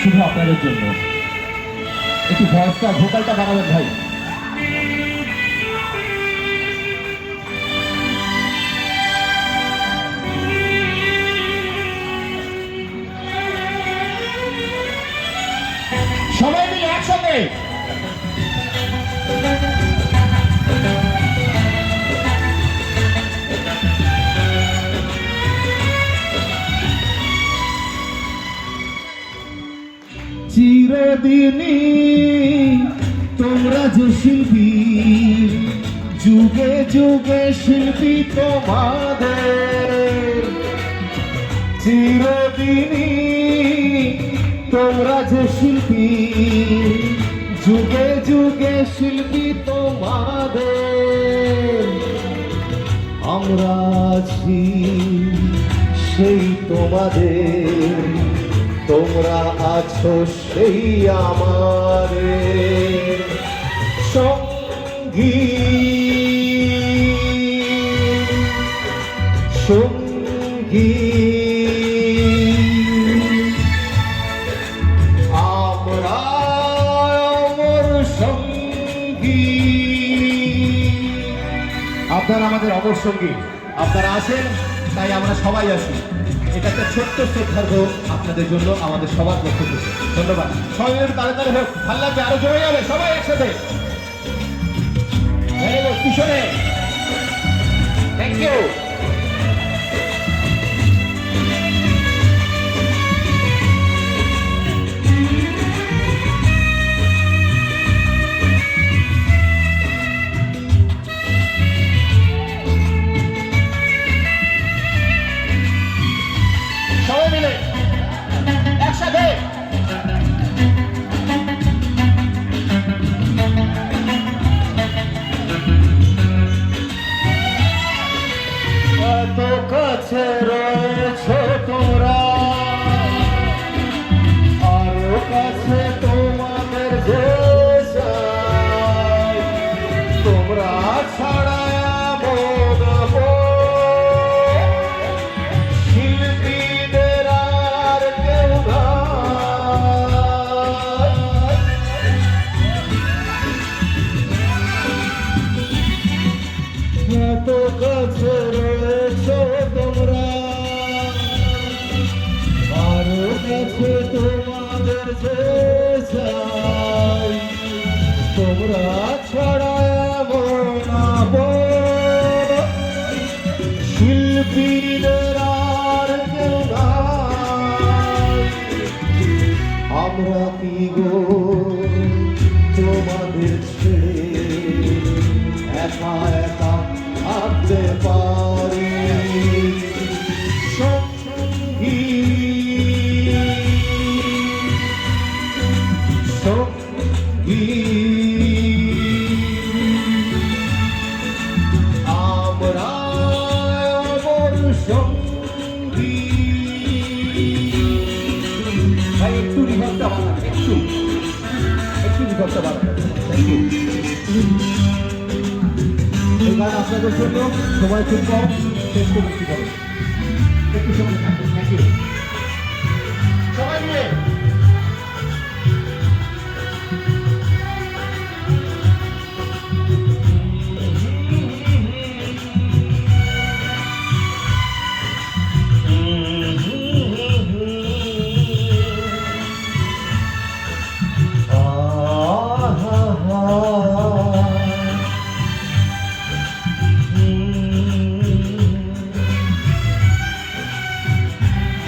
শুধু আপনাদের জন্য। একটু ভয়েসটা ভোকালটা বাড়াবেন ভাই। সবাই মিলে একসাথে চিরদিনই তোমরা যে শিল্পী, যুগে যুগে শিল্পী তোমাদের। চিরদিনই তোমরা যে শিল্পী, যুগে যুগে শিল্পী তোমাদের। আমরা আছি সেই তোমাদের, তোমরা আছো সেই আমাদের সঙ্গী সঙ্গী। আমরা অমর সঙ্গী। আপনারা আমাদের অমর সঙ্গী। আপনারা আছেন তাই আমরা সবাই আছি। এটা একটা ছোট্ট শ্রদ্ধার্ঘ আপনাদের জন্য আমাদের সবার পক্ষ থেকে। ধন্যবাদ। সবাই তালে তালে হোক, ভালো লাগবে, আরো জমে যাবে সবাই একসাথে। পিছনে থ্যাংক ইউ। সবাই মিলে একসাথে এত কাছে রয়েছ তোমরা, আরো কাছে তোমাদের যে চাই। তোমরা ছাড়া শিল্পীদের আর কেউ নাই। এত কাছে রয়েছ তোমরা, আরো কাছে তোমাদের যে চাই। তোমরা ছাড়া এমন আপন শিল্পীদের আর কেউ নাই। আমরা কি গো তোমাদের ছেড়ে একা একা থাকতে পারি সঙ্গী সঙ্গী। আমরা অমর সঙ্গী। ভাই একটু রিভার্সটা বাড়ান, একটু রিভার্সটা বাড়ান। Thank you. এই গান আপনাদের জন্য। সময় খুব কম, শেষ করে দিতে হবে। একটু সময় থাকবে। Thank you. সবাই মিলে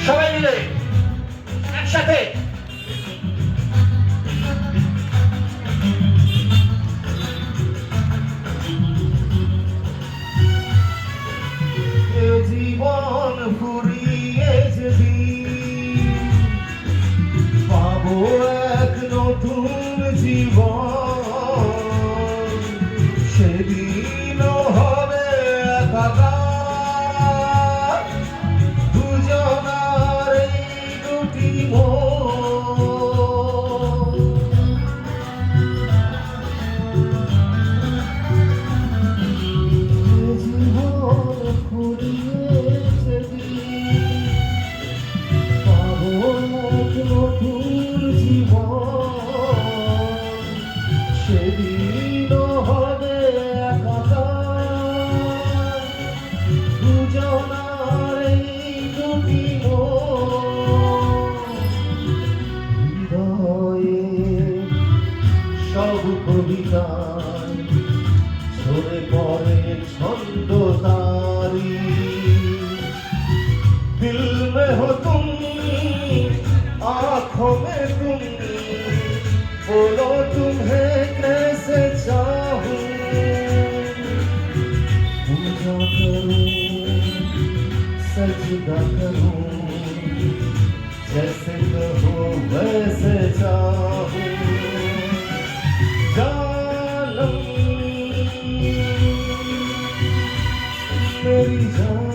সবাই মিলে একসাথে কবিতায় ঝরে পড়ে ছন্দ তারি दिल में हो तुम आँखों में तुम बोलो तुम्हें कैसे चाहूं पूजा करूं सजदा करूं जैसे कहो वैसे चाहूं जानम मेरी जान